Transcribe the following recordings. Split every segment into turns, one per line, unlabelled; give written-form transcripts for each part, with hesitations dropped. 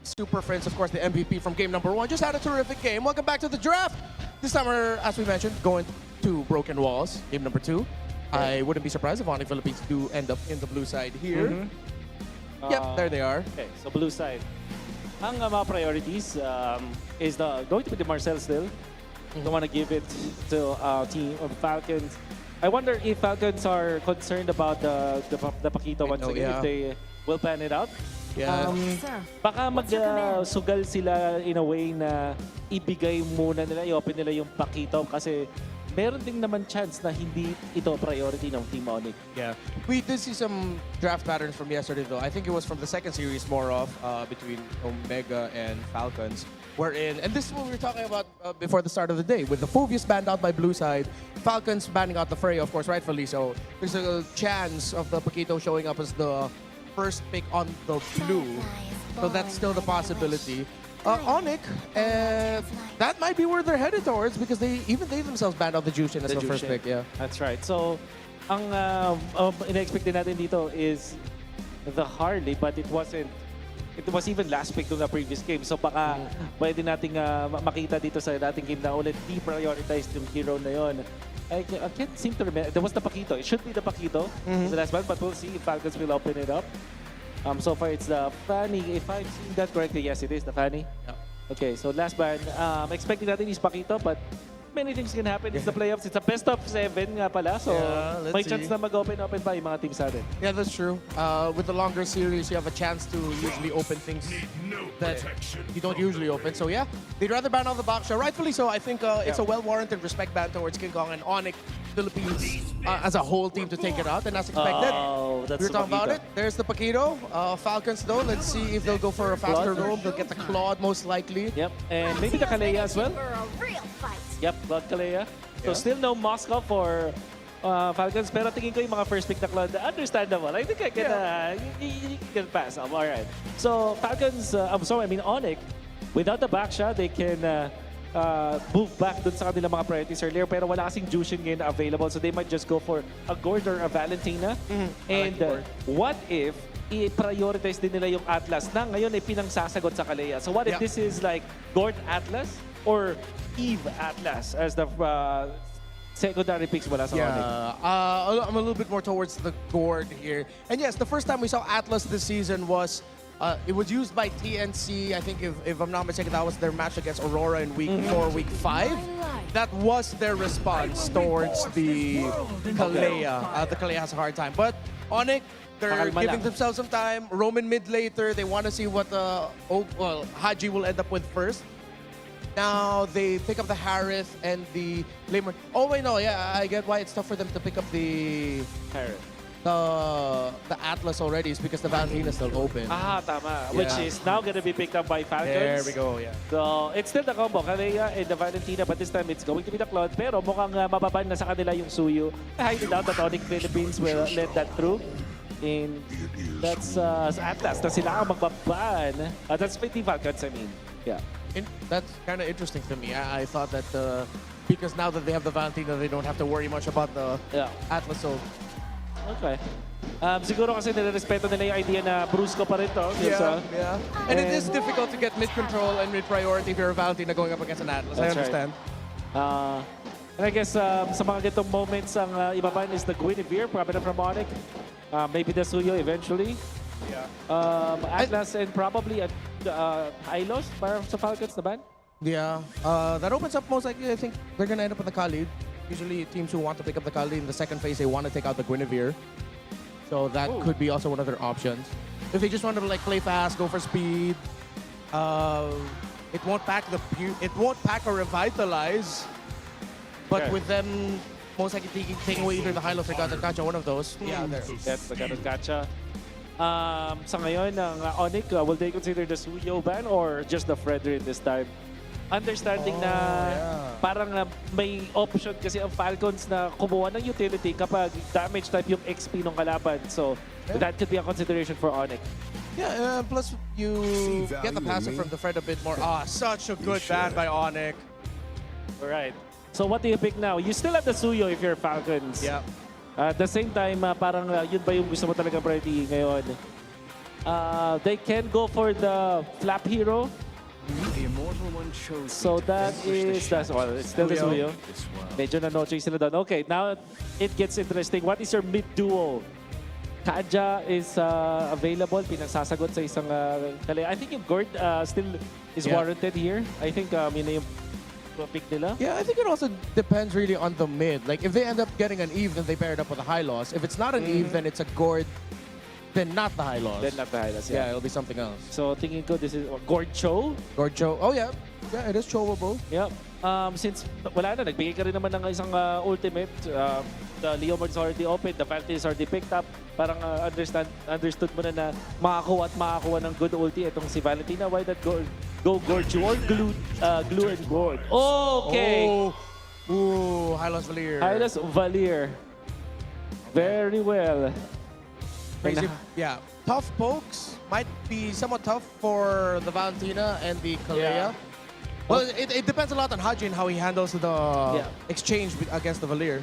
Super Friends, of course, the MVP from game number 1, just had a terrific game. Welcome back to the draft. This time we're, as we mentioned, going to Broken Walls, game number 2. I wouldn't be surprised if ONIC Philippines do end up in the blue side here. Yep, there they are.
Okay, so blue side. Ang mga priorities is going to be the Marcel still. Don't want to give it to team of Falcons. I wonder if Falcons are concerned about the Paquito once again, if they will pan it out.
Yeah.
Baka mag-sugal sila in a way na ibigay muna nila, i-open nila yung Paquito kasi meron din naman chance na hindi ito priority ng Team ONIC.
Yeah. We did see some draft patterns from yesterday though. I think it was from the second series more of between Omega and Falcons. Wherein, and this is what we were talking about before the start of the day, with the Phobius banned out by blue side, Falcons banning out the Fray, of course, rightfully so. There's a chance of the Paquito showing up as the first pick on the blue. So that's still the possibility. ONIC, that might be where they're headed towards because they themselves banned out the Jushin as the first pick. Yeah,
that's right. So, ang ina-expect din natin dito is the Harley, but it wasn't. It was even last pick doon na previous game. So baka pwede nating makita dito sa dating game na ulit deprioritized yung hero na yon. I can't seem to remember. There was the Paquito. It should be the Paquito. The last one, but we'll see if Falcons will open it up. So far, it's the Fanny. If I'm seeing that correctly, yes, it is the Fanny.
Yep.
Okay, so last ban. Expecting natin is Paquito, but many things can happen. It's the playoffs. It's a best of 7 nga pala. So may chance na mag-open pa yung mga teams natin.
Yeah, that's true. With the longer series, you have a chance to usually open things that you don't usually open. So yeah, they'd rather ban out the box show. Rightfully so. I think it's a well-warranted respect ban towards King Kong and ONIC Philippines as a whole team to take it out. And as expected, we were talking about it. There's the Paquito. Falcons though, let's see if they'll go for a faster roam. They'll get the Claude most likely.
Yep, and maybe the Kalea as well. Yep, Claude Kalea. So still no Moscow for Falcons, pero tingin ko yung mga first pick na Claude, understandable. I think I can pass. All right. So Falcons, ONIC, without the back shot, they can move back dun sa kanilang mga priorities earlier, pero wala kasing Jushin ngayon available, so they might just go for a Gord or a Valentina. And what if i-prioritize din nila yung Atlas na ngayon ay pinangsasagot sa Kalea? So what if this is like Gord Atlas or Eve Atlas as the secondary picks wala sa ONIC?
I'm a little bit more towards the Gord here. And yes, the first time we saw Atlas this season was it was used by TNC. I think if I'm not mistaken, that was their match against Aurora in week 4, week 5. That was their response towards the Kalea. The Kalea has a hard time. But ONIC, they're giving themselves some time. Roman mid later. They want to see what Haji will end up with first. Now they pick up the Harith and the Lamer. Oh wait, no, yeah, I get why it's tough for them to pick up the
Harith.
The Atlas already is because the Valentina is still open.
Tama. Which is now going to be picked up by Falcons.
There we go, yeah.
So, it's still the combo, Kalea and the Valentina, but this time it's going to be the Claude. Pero mukhang mababan na sa kanila yung Suyu. I highly doubt that ONIC Philippines will let that through. And that's Atlas na sila ang magbaban. That's Team Falcons, I mean. Yeah.
That's kind of interesting to me. I thought that because now that they have the Valentina, they don't have to worry much about the Atlas. So.
Okay. Siguro kasi nire-respeto nila yung idea na Brusco pa rin to.
Yeah. And it is difficult to get mid-control and mid-priority if you're a Valentina going up against an Atlas. I understand.
Right. And I guess sa mga ganitong moments, ang ibaban is the Guinevere, probably from ONIC. Maybe the Suyo eventually.
Yeah.
Atlas and probably Hylos para sa Falcons na ban?
Yeah. That opens up most likely, I think they're going to end up with the Khalid. Usually teams who want to pick up the Khalid in the second phase, they want to take out the Guinevere. So that could be also one of their options. If they just want to like play fast, go for speed, it won't pack or revitalize. But with them most likely taking away either the Hylos or Gacha, one of those. Yeah, there.
That's the Gacha. Sa ngayon, ng ONIC, will they consider the Suyo ban or just the Fredrin this time? Understanding na parang may option kasi ang Falcons na kumuha ng utility kapag damage type yung XP ng kalaban. So that could be a consideration for ONIC.
Yeah, plus you get the passive from the Fred a bit more. Such a good ban by ONIC.
Alright. So what do you pick now? You still have the Suyo if you're Falcons.
Yeah.
At the same time, parang yun ba yung gusto mo talagang priority ngayon? They can go for the flap hero.
The immortal one chose
So that is, well, it's still the Suyo.
this one.
Medyo na-notching sila doon. Okay, now it gets interesting. What is your mid duo? Kaja is available, pinagsasagot sa isang kali. I think yung Gord still is warranted here. I think yun na yung pick nila.
Yeah, I think it also depends really on the mid. Like, if they end up getting an Eve, then they pair it up with a high loss. If it's not an Eve, then it's a Gord, then not the high loss.
Then not the highlights,
Yeah, it'll be something else.
So tingin ko this is Gord Cho.
Gord Cho. Oh, yeah. Yeah, it is chowable.
Yep. Since wala na, nagbigay ka rin naman ng isang ultimate. The Leomord is already open, the Falcon is already picked up. Parang understood mo na makakuha at makakuha ng good ulti itong si Valentina. Why not go Gorchu or glue and Gord? Okay.
Oh. Ooh, Hylos Valier.
Hylos Valier. Very well.
Crazy. Yeah. Tough pokes might be somewhat tough for the Valentina and the Kalea.
Yeah.
Well, it depends a lot on Haji and how he handles the exchange against the Valier.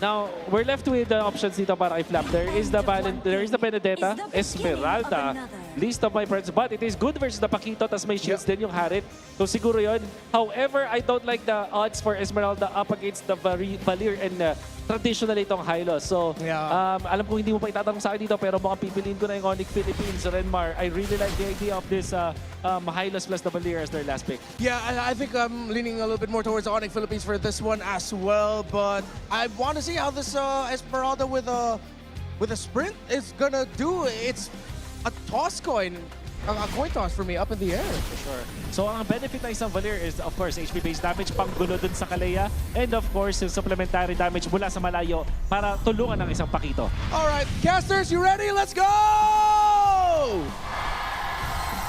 Now, we're left with the options dito para i-flap. There is the Benedetta, Esmeralda, least of my friends. But it is good versus the Paquito, tas may shields din yung Harit. So siguro yun. However, I don't like the odds for Esmeralda up against the Valier and traditionally itong Hylos. So, alam ko hindi mo pa itatanong sa akin dito, pero mukhang pipiliin ko na yung ONIC Philippines, Renmar. I really like the idea of this Hylos plus the Valier as their last pick.
Yeah, I think I'm leaning a little bit more towards ONIC Philippines for this one as well. But I want to see how this Esmeralda with a sprint is gonna do. It's a toss coin. A coin toss for me, up in the air.
For sure. So ang benefit ng isang Valier is of course HP-based damage, panggulo dun sa Kalea, and of course yung supplementary damage mula sa malayo para tulungan ng isang Paquito.
Alright, casters, you ready? Let's go!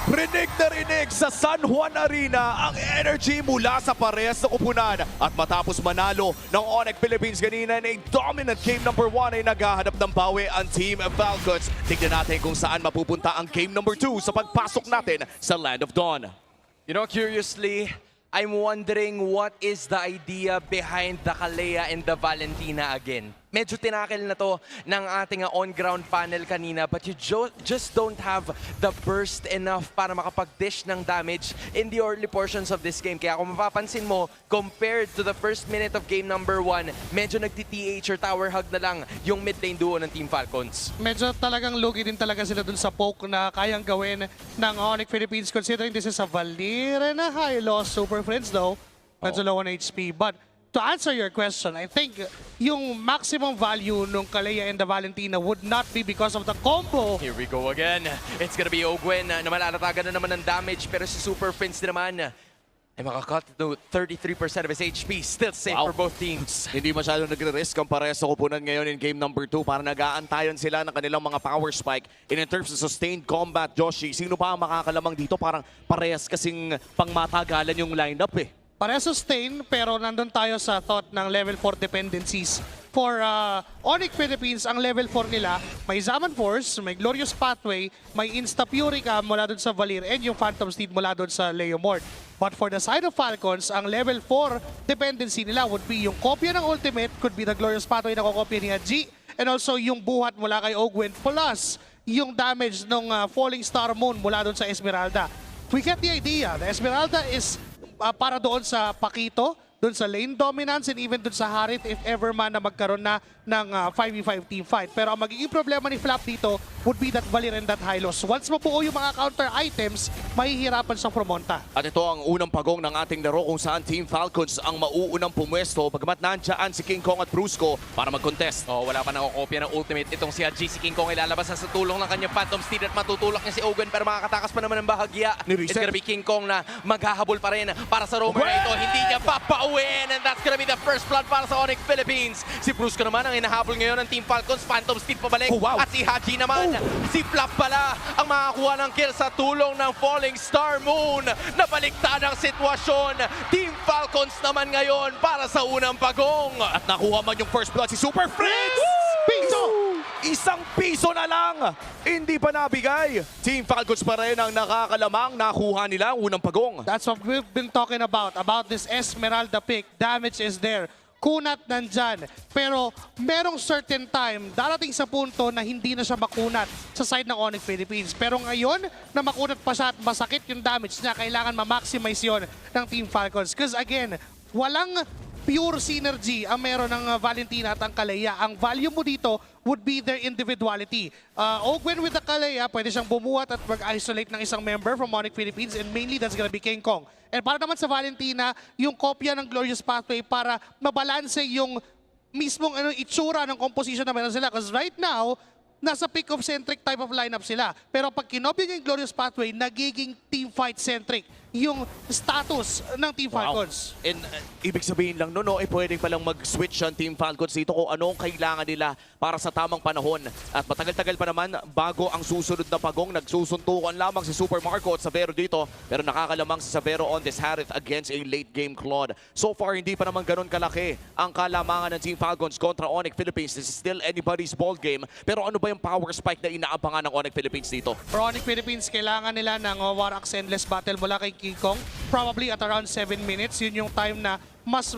Rinig na rinig sa San Juan Arena ang energy mula sa parehas na kupunan. At matapos manalo ng ONIC Philippines kanina na dominant game number 1 ay naghahanap ng bawi ang Team Falcons. Tignan natin kung saan mapupunta ang game number 2 sa pagpasok natin sa Land of Dawn.
You know, curiously, I'm wondering what is the idea behind the Kalea and the Valentina again. Medyo tinakil na to ng ating on-ground panel kanina, but you just don't have the burst enough para makapag-dish ng damage in the early portions of this game. Kaya kung mapapansin mo, compared to the first minute of game number 1, medyo nagti-TH or tower hug na lang yung mid lane duo ng Team Falcons.
Medyo talagang lugi din talaga sila dun sa poke na kayang gawin ng ONIC Philippines, considering this is a Valier and a high loss. Super Friends though, medyo low on HP. But to answer your question, I think yung maximum value ng Kalea and the Valentina would not be because of the combo.
Here we go again. It's gonna be Ogwen na malalatagan na naman ng damage, pero si Super Prince naman ay makakat to 33% of his HP. Still safe for both teams.
Hindi masyadong nagre-risk ang parehas sa kupunan ngayon in game number 2 para nag-aantayan sila ng kanilang mga power spike. In terms of sustained combat, Joshi, sino pa ang makakalamang dito? Parang parehas kasing pangmatagalan yung lineup eh.
Para sustain, pero nandun tayo sa thought ng level 4 dependencies. For ONIC Philippines, ang level 4 nila, may Zaman Force, may Glorious Pathway, may Insta Purica mula dun sa Valier, and yung Phantom Steed mula dun sa Leomord. But for the side of Falcons, ang level 4 dependency nila would be yung kopya ng ultimate, could be the Glorious Pathway na kokopya ni Haji, and also yung buhat mula kay Ogwen, plus yung damage ng Falling Star Moon mula dun sa Esmeralda. We get the idea. The Esmeralda is para doon sa Paquito, doon sa lane dominance, and even doon sa Harit if ever man na magkaroon na ng 5v5 team fight. Pero ang magiging problema ni Flap dito would be that Valier and that Hylos. Once mabuo yung mga counter items, mahihirapan siyang promonta.
At ito ang unang pagong ng ating laro kung saan Team Falcons ang mauunang pumwesto bagamat nandiyan si King Kong at Brusco para mag-contest.
Oh, wala pa nakokopya ng ultimate. Itong si Haji, si King Kong ilalabas na sa tulong ng kanyang Phantom Steed at matutulak niya si Ogwen, pero makakatakas pa naman ng bahagya. It's gonna be King Kong na maghahabol pa rin para sa roamer na ito. Hindi niya papauwin, and that's gonna be the first blood para sa ONIC Philippines. Si Brusco naman ang hinahabol ngayon ng Team Falcons. Phantom Steed pabalik. At si Haji naman, si Flap pala ang makakuha ng kill sa tulong ng Falling Star Moon. Nabaliktad ang sitwasyon. Team Falcons naman ngayon para sa unang pagong.
At nakuha man yung first blood si Super Friends!
Piso!
Isang piso na lang! Hindi pa nabigay. Team Falcons pa rin ang nakakalamang nakuha nila ang unang pagong.
That's what we've been talking about this Esmeralda pick. Damage is there. kunat nandyan. Pero merong certain time, darating sa punto na hindi na siya makunat sa side ng ONIC Philippines. Pero ngayon, na makunat pa siya at masakit yung damage niya, kailangan ma-maximize yun ng Team Falcons. Because again, walang pure synergy ang meron ng Valentina at ang Kalea. Ang value mo dito would be their individuality. Ogwen with the Kalea, pwede siyang bumuhat at mag-isolate ng isang member from ONIC Philippines, and mainly that's gonna be King Kong. And para naman sa Valentina, yung kopya ng Glorious Pathway para mabalanse yung mismong itsura ng composition na meron sila. Because right now, nasa pick-off-centric type of lineup sila. Pero pag kinopya niya yung Glorious Pathway, nagiging team-fight-centric yung status ng Team Falcons.
And ibig sabihin lang no, pwedeng palang mag-switch ang Team Falcons dito kung anong kailangan nila para sa tamang panahon. At matagal-tagal pa naman bago ang susunod na pagong. Nagsusuntukan lamang si Super Marco at Savero dito, pero nakakalamang si Savero on this Harith against a late game Claude. So far, hindi pa naman ganun kalaki ang kalamangan ng Team Falcons kontra ONIC Philippines. This is still anybody's ball game. Pero ano ba yung power spike na inaabangan ng ONIC Philippines dito?
For ONIC Philippines, kailangan nila ng Warax Endless Battle mula kay King Kong. Probably at around 7 minutes. Yun yung time na mas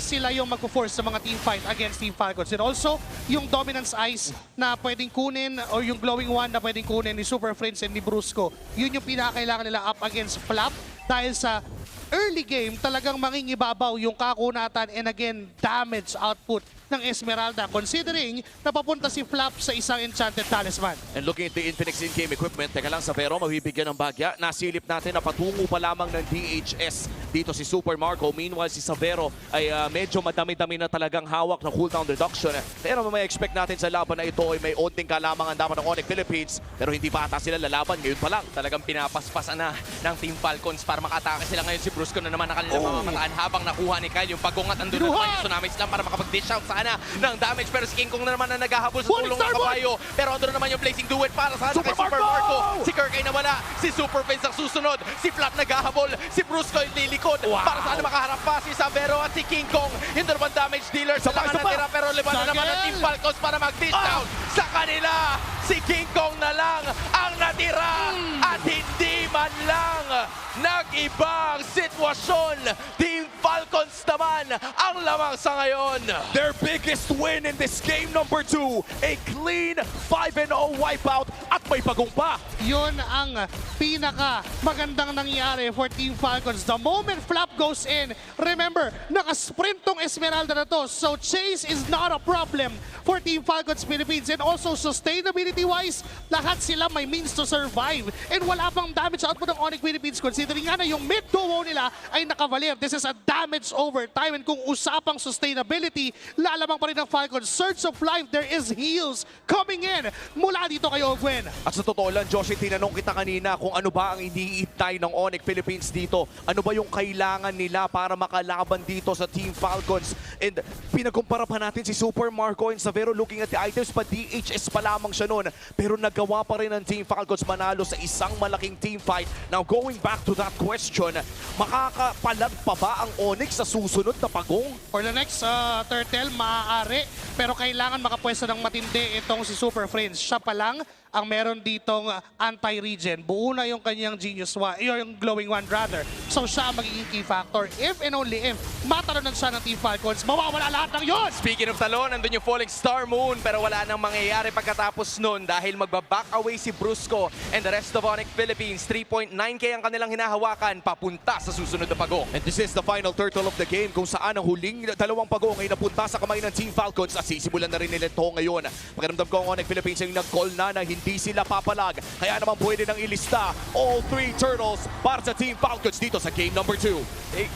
sila yung magpo-force sa mga team fight against Team Falcons. And also, yung Dominance Ice na pwedeng kunin or yung Glowing One na pwedeng kunin ni Super Friends and ni Brusco. Yun yung pinakailangan nila up against Flap dahil sa early game talagang mangingibabaw yung kakunatan and again, damage output ng Esmeralda considering napapunta si Flap sa isang Enchanted Talisman.
And looking at the Infinix in-game equipment, teka lang Savero, mabibigyan ng bagya. Nasilip natin na patungo pa lamang ng DHS dito si Super Marco. Meanwhile, si Savero ay medyo madami-dami na talagang hawak na cooldown reduction. Pero may expect natin sa laban na ito ay may onting kalamangan dapat ng ONIC Philippines. Pero hindi pa ata sila lalaban ngayon pa lang.
Talagang pinapaspasan na ng Team Falcons para makatake sila ngayon. Si Brusco na naman na kanilang mamamataan habang nakuha ni Kyle yung pagungat. Andun na naman yung Tsunami Slam para makapag-dish out sana ng damage. Pero si King Kong na naman na naghahabol sa tulong ng kabayo. Pero andun na naman yung Blazing Duet para sa kay Super Marco. Si Kirk ay nawala. Si Super Face ang susunod. Si Flap naghahabol. Si Brusco yung lilikod. Para sana makaharap pa si Savero at si King Kong. Hindi naman damage dealer. Sila nga natira pero liban na naman ang Team Falcons para mag-dish down sa kanila. Si King Kong na lang ang natira at hindi man lang nag-ibang sitwasyon. Team Falcons naman ang lamang sa ngayon.
Their biggest win in this game number 2. A clean 5-0 wipeout at may pagong pa.
Yun ang pinaka magandang nangyari for Team Falcons. The moment Flap goes in, remember, nakasprint tong Esmeralda na to. So chase is not a problem for Team Falcons Philippines. And also sustainability-wise, lahat sila may means to survive. And wala pang damage output ng ONIC Philippines considering nga na yung mid duo nila ay nakavalir. This is a damage over time. And kung usapang sustainability, lalamang pa rin ng Falcons. Search of life, there is heals coming in mula dito kay Ogwen.
At sa totoo lang, Josh, tinanong kita kanina kung ano ba ang iniitay ng ONIC Philippines dito. Ano ba yung kailangan nila para makalaban dito sa Team Falcons? And pinagkumpara pa natin si Super Marco and Savero looking at the items pa DHS pa lamang siya noon. Pero nagawa pa rin ng Team Falcons manalo sa isang malaking team fight. Now going back to that question, makakapalag pa ba ang ONIC sa susunod na pagong?
For the next turtle, maaari. Pero kailangan makapwesto ng matindi itong si Super Friends. Siya pa lang ang meron ditong anti-regen. Buo na yung kanyang Genius One, yung Glowing One rather. So siya ang magiging key factor. If and only if matalonan siya ng Team Falcons, mawawala lahat ng yun!
Speaking of talon, nandun yung Falling Star Moon pero wala nang mangyayari pagkatapos nun dahil magbaback away si Brusco and the rest of ONIC Philippines. 3.9k ang kanilang hinahawakan papunta sa susunod na pagong.
And this is the final turtle of the game kung saan ang huling dalawang pagong ay napunta sa kamay ng Team Falcons at sisimulan na rin nila ito ngayon. Pakiramdam ko ang ONIC Philippines yung nag-call na hindi sila papalag. Kaya naman pwede nang ilista all 3 turtles para sa Team Falcons dito sa game number 2.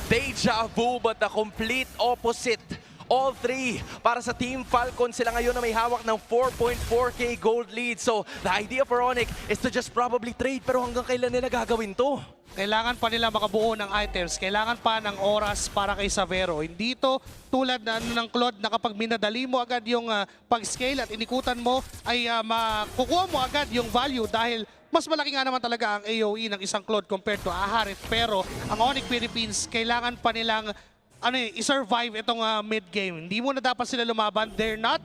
Deja vu but the complete opposite. All 3 para sa Team Falcon. Sila ngayon na may hawak ng 4.4k gold lead. So the idea for ONIC is to just probably trade. Pero hanggang kailan nila gagawin to?
Kailangan pa nila makabuo ng items. Kailangan pa ng oras para kay Savero. Hindi to tulad ng Claude na kapag minadali mo agad yung pag-scale at inikutan mo ay makukuha mo agad yung value dahil mas malaki nga naman talaga ang AOE ng isang Claude compared to Aharit. Pero ang ONIC Philippines, kailangan pa nilang i-survive itong mid-game. Hindi muna dapat sila lumaban. They're not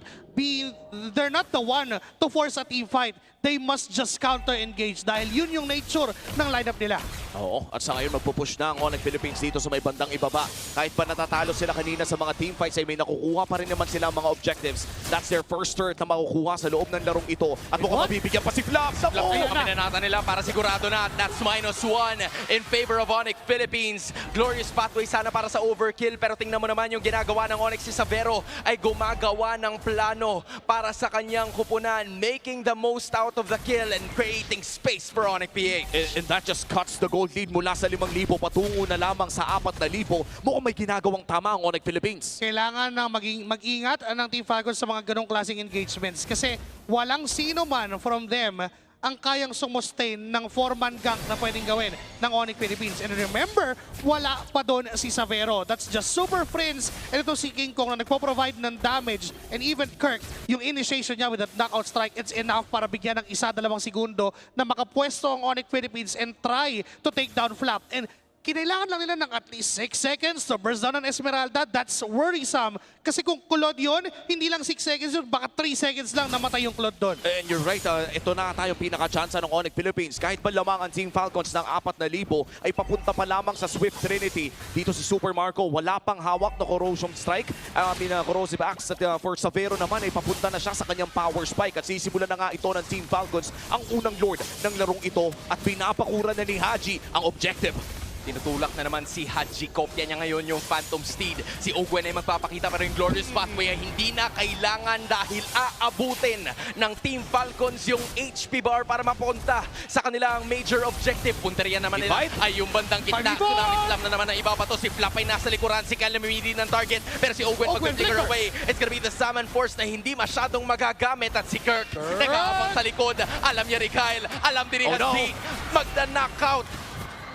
they're not the one to force a team fight. They must just counter-engage dahil yun yung nature ng lineup nila.
Oo, at sa ngayon magpupush na ang ONIC Philippines dito sa may bandang ibaba. Kahit pa natatalo sila kanina sa mga team fights ay may nakukuha pa rin naman sila ang mga objectives. That's their first third na makukuha sa loob ng larong ito. At mukhang mabibigyan pa si Flap.
Ay, kaminanata nila para sigurado na. That's -1 in favor of ONIC Philippines. Glorious pathway sana para sa overkill. Pero tingnan mo naman yung ginagawa ng ONIC. Si Savero ay gumagawa ng plano para sa kanyang kupunan. Making the most out of the kill and creating space for ONIC PH.
And that just cuts the gold lead mula sa 5,000 patungo na lamang sa 4,000. Mukhang may ginagawang tama ang ONIC Philippines.
Kailangan na mag-ingat ang Team Falcons sa mga ganong klaseng engagements kasi walang sino man from them ang kayang sumustain ng 4-man gank na pwedeng gawin ng ONIC Philippines. And remember, wala pa doon si Savero. That's just Super Friends. And ito si King Kong na nagpo-provide ng damage. And even Kirk, yung initiation niya with that knockout strike, it's enough para bigyan ng 1-2 segundo na makapwesto ang ONIC Philippines and try to take down Flap. And kinailangan lang nila ng at least 6 seconds to burst down ang Esmeralda. That's worrisome. Kasi kung Claude yun, hindi lang 6 seconds yun, baka 3 seconds lang namatay yung Claude doon.
And you're right, ito na tayong pinaka-chansa ng ONIC Philippines. Kahit ba lamang ang Team Falcons ng 4,000 ay papunta pa lamang sa Swift Trinity. Dito si Super Marco, wala pang hawak na Corrosion Strike. Corrosive Axe at for Savero naman ay papunta na siya sa kanyang Power Spike. At sisimulan na nga ito ng Team Falcons ang unang Lord ng larong ito at pinapakura na ni Haji ang objective.
Tinutulak na naman si Haji. Kopya niya ngayon yung Phantom Steed. Si Ogwen ay magpapakita pa rin Glorious Pathway ay hindi na kailangan dahil aabutin ng Team Falcons yung HP bar para mapunta sa kanilang major objective. Punteriya naman nila ay yung bandang gitna. Tsunami Slam na naman na iba pa to. Si Flap ay nasa likuran. Si Kyle namimili ng target. Pero si Ogwen mag-flicker away. It's gonna be the Summon Force na hindi masyadong magagamit. At si Kirk nakaabang sa likod. Alam niya rin Kyle. Alam din ni Haji. Magda-knockout.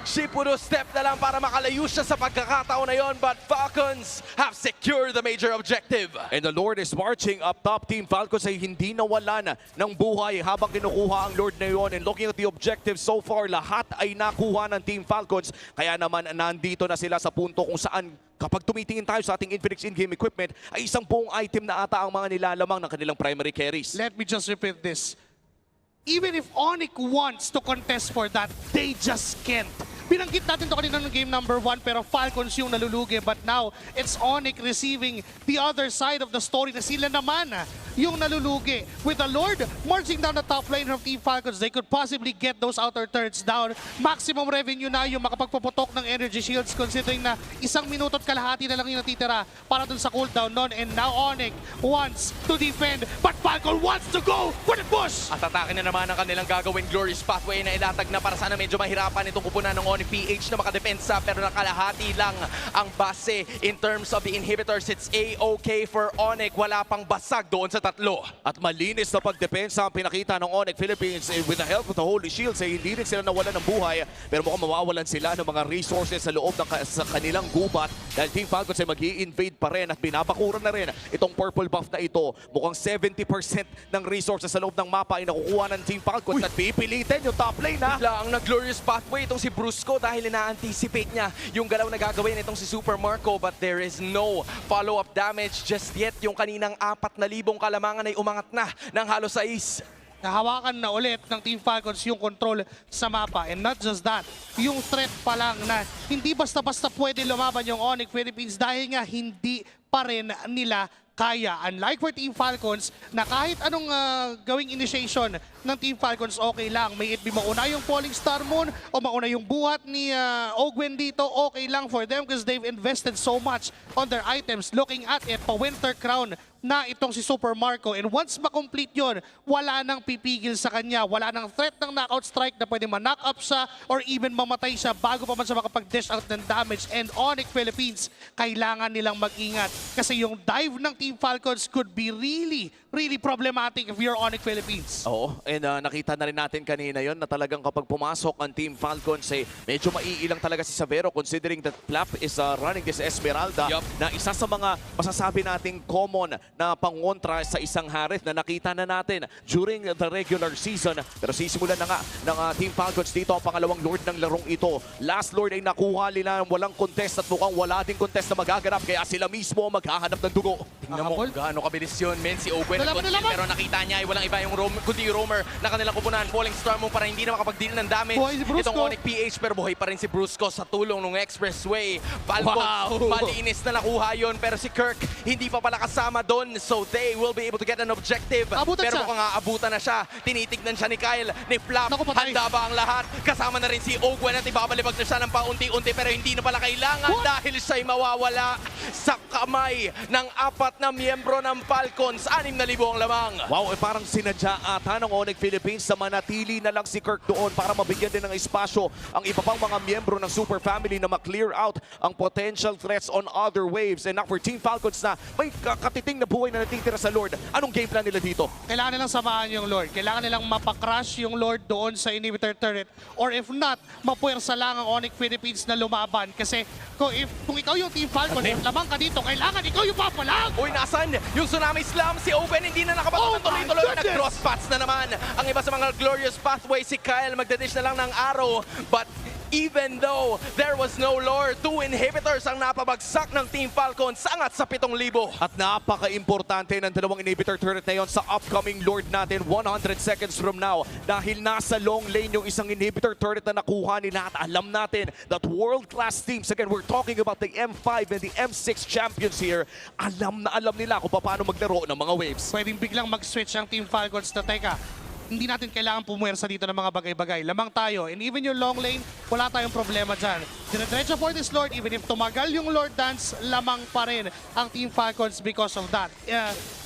She puro step na lang para makalayo siya sa pagkakataon na yon, but Falcons have secured the major objective.
And the Lord is marching up top. Team Falcons ay hindi nawalan ng buhay habang kinukuha ang Lord na yon. And looking at the objective so far, lahat ay nakuha ng Team Falcons. Kaya naman nandito na sila sa punto kung saan kapag tumitingin tayo sa ating Infinix in-game equipment, ay isang buong item na ata ang mga nilalamang ng kanilang primary carries.
Let me just repeat this. Even if ONIC wants to contest for that, they just can't. Binanggit natin to kanina ng game number 1 pero Falcons yung nalulugi. But now, it's ONIC receiving the other side of the story na sila naman yung nalulugi. With the Lord marching down the top lane of Team Falcons, they could possibly get those outer turrets down. Maximum revenue na yung makapagpuputok ng energy shields considering na 1 minuto at kalahati na lang yung natitira para dun sa cooldown nun. And now ONIC wants to defend, but Falcon wants to go for the push!
At atake na naman ang kanilang gagawin Glorious Pathway na ilatag na para sana medyo mahirapan itong kupunan ng ONIC PH na makadepensa pero nakalahati lang ang base in terms of the inhibitors. It's A-OK for ONIC. Wala pang basag doon sa tatlo.
At malinis na pagdepensa ang pinakita ng ONIC Philippines with the help of the Holy Shields ay hindi rin sila nawalan ng buhay pero mukhang mawawalan sila ng mga resources sa loob ng sa kanilang gubat dahil Team Falcons ay mag-i-invade pa rin at binabakuran na rin itong purple buff na ito. Mukhang 70% ng resources sa loob ng mapa ay nakukuha ng Team Falcons at pipilitin yung top lane ha.
Bigla ang nag-Glorious Pathway itong si Brusco dahil ina-anticipate niya yung galaw na gagawin itong si Super Marco but there is no follow-up damage just yet. Yung kaninang 4,000 kalamangan ay umangat na ng halos 6.
Nahawakan na ulit ng Team Falcons yung control sa mapa. And not just that, yung threat pa lang na hindi basta-basta pwede lumaban yung ONIC Philippines dahil nga hindi pa rin nila kaya. Unlike for Team Falcons na kahit anong gawing initiation ng Team Falcons, okay lang. May it be mauna yung Falling Star Moon o mauna yung buhat ni Ogwen dito, okay lang for them because they've invested so much on their items. Looking at it, pa-Winter Crown na itong si Super Marco. And once ma-complete yun, wala nang pipigil sa kanya. Wala nang threat ng knockout strike na pwede ma-knock up siya or even mamatay siya bago pa man siya makapag-dish out ng damage. And ONIC Philippines, kailangan nilang mag-ingat kasi yung dive ng Team Falcons could be really problematic if you're ONIC Philippines.
Oo, and nakita na rin natin kanina yon na talagang kapag pumasok ang Team Falcons ay medyo maiilang talaga si Savero considering that Flap is running this Esmeralda na isa sa mga masasabi nating common na pangontra sa isang Harith na nakita na natin during the regular season. Pero sisimulan na nga ng Team Falcons dito ang pangalawang Lord ng larong ito. Last Lord ay nakuha nila walang contest at mukhang wala ding contest na magaganap kaya sila mismo maghahanap ng dugo.
Tingnan mo gaano kabilis yun, men. Si Ogwen
Wala pa
conceal,
nilaban.
pero nakita niya ay walang iba yung kundi yung roamer na kanilang kupunan. Falling Star mo para hindi na makapag-deal ng damage.
Buhay si Brusco.
Itong ONIC PH pero buhay pa rin si Brusco sa tulong ng Expressway. Falcons, malinis na nakuha yun pero si Kirk hindi pa pala kasama doon. So they will be able to get an objective.
Abutan
Pero
siya.
mukhang aabutan na siya. Tinitignan siya ni Kyle, ni Flap.
Naku, patay.
Handa ba ang lahat? Kasama na rin si Ogwen at ibabalibag na siya ng paunti-unti pero hindi na pala kailangan dahil siya'y mawawala sa kamay ng 4 na miyembro ng Falcons. 6,000 ang lamang.
Wow, parang sinadya ata ng ONIC Philippines na manatili na lang si Kirk doon para mabigyan din ng espasyo ang iba pang mga miyembro ng Super Family na ma-clear out ang potential threats on other waves. And now for Team Falcons na may katiting na buhay na natitira sa Lord. Anong game plan nila dito?
Kailangan nilang samahan yung Lord. Kailangan nilang mapakrush yung Lord doon sa inhibitor turret. Or if not, mapuwersa lang ang ONIC Philippines na lumaban. Kasi kung ikaw yung Team Falcons, lamang ka dito, kailangan ikaw yung papalag!
Uy, nasan? Yung Tsunami Slam, si Owen hindi na nakapagod. Tuloy-tuloy na nag-cross paths na naman. Ang iba sa mga glorious pathway, si Kyle magdadish na lang ng arrow. But even though there was no lore, 2 inhibitors ang napabagsak ng Team Falcons, angat sa 7,000.
At napaka-importante ng dalawang inhibitor turret na yon sa upcoming Lord natin 100 seconds from now. Dahil nasa long lane yung isang inhibitor turret na nakuha nila at alam natin that world-class teams, again, we're talking about the M5 and the M6 champions here, alam na alam nila kung paano maglaro ng mga waves.
Pwedeng biglang mag-switch ang Team Falcons na teka, hindi natin kailangan pumuwersa dito ng mga bagay-bagay. Lamang tayo. And even yung long lane, wala tayong problema dyan. Diretso for this Lord, even if tumagal yung Lord Dance, lamang pa rin ang Team Falcons because of that.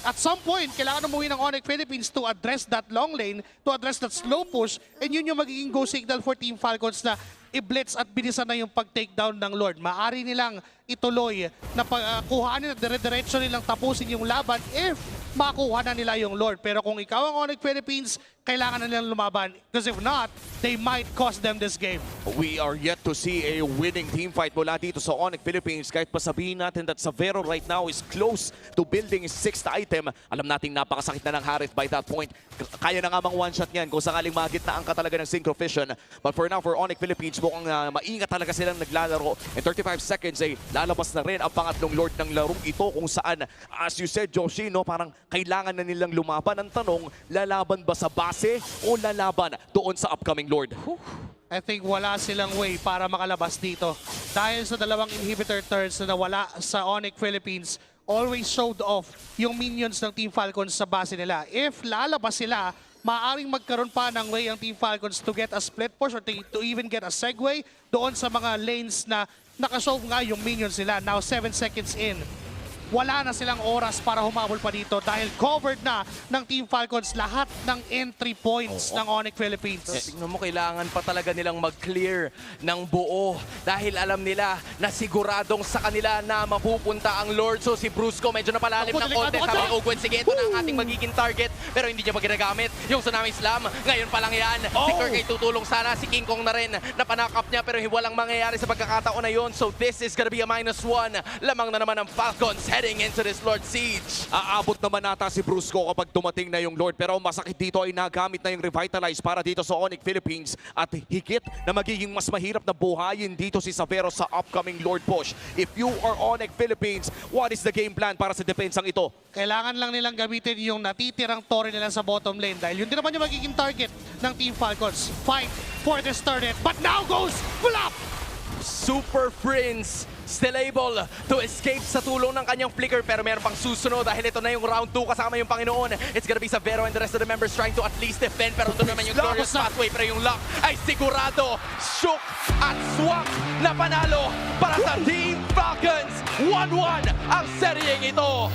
At some point, kailangan umuwi ng ONIC Philippines to address that long lane, to address that slow push, and yun yung magiging go signal for Team Falcons na i-blitz at bilisan na yung pag-takedown ng Lord. Maari nilang ituloy na kuhaan nila, dire-diretso nilang tapusin yung laban if makuha na nila yung Lord. Pero kung ikaw ang ONIC Philippines, kailangan na nilang lumaban. Because if not, they might cost them this game.
We are yet to see a winning team fight mula dito sa ONIC Philippines. Kahit pa sabihin natin that Savero right now is close to building his 6th item. Alam nating napakasakit na ng Harith by that point. Kaya na nga mang one-shot niyan kung sakaling magitnaan ka talaga ng Synchro Fission. But for now, for ONIC Philippines, mukhang maingat talaga silang naglalaro. In 35 seconds ay lalabas na rin ang pangatlong Lord ng larong ito kung saan, as you said, Joshi, no, parang kailangan na nilang lumaban. Ang tanong, lalaban ba sa base o lalaban doon sa upcoming Lord?
I think wala silang way para makalabas dito. Dahil sa dalawang inhibitor turns na nawala sa ONIC Philippines, always showed off yung minions ng Team Falcons sa base nila. If lalabas sila, maaaring magkaroon pa ng way ang Team Falcons to get a split push or to even get a segue doon sa mga lanes na nakashow nga yung minions nila. Now 7 seconds in. Wala na silang oras para humabol pa dito dahil covered na ng Team Falcons lahat ng entry points ng ONIC Philippines.
Tignan mo, kailangan pa talaga nilang mag-clear ng buo dahil alam nila na siguradong sa kanila na mapupunta ang Lord. So si Brusco medyo napalalim ng konti. Sabi Ogwen, sige, ito na ang ating magiging target. Pero hindi niya pa ginagamit yung Tsunami Slam. Ngayon pa lang yan. Si Kirk ay tutulong sana. Si King Kong na rin napanakap niya pero walang mangyayari sa pagkakataon na yun. So this is gonna be a -1. Lamang na naman ang Falcons heading into this Lord Siege.
Aabot naman nata si Brusco kapag tumating na yung Lord. Pero masakit dito ay nagamit na yung Revitalize para dito sa ONIC Philippines. At higit na magiging mas mahirap na buhayin dito si Savero sa upcoming Lord push. If you are ONIC Philippines, what is the game plan para sa depensang ito?
Kailangan lang nilang gamitin yung natitirang torre nila sa bottom lane dahil yun din naman yung magiging target ng Team Falcons. Fight for this turret, but now goes Flop!
Super Prince still able to escape sa tulong ng kanyang flicker pero meron pang susunod dahil ito na yung round 2 kasama yung Panginoon. It's gonna be Savero and the rest of the members trying to at least defend pero ito naman yung glorious pathway pero yung luck ay sigurado. Shook at swak na panalo para sa Team Falcons. 1-1 ang seryeng ito.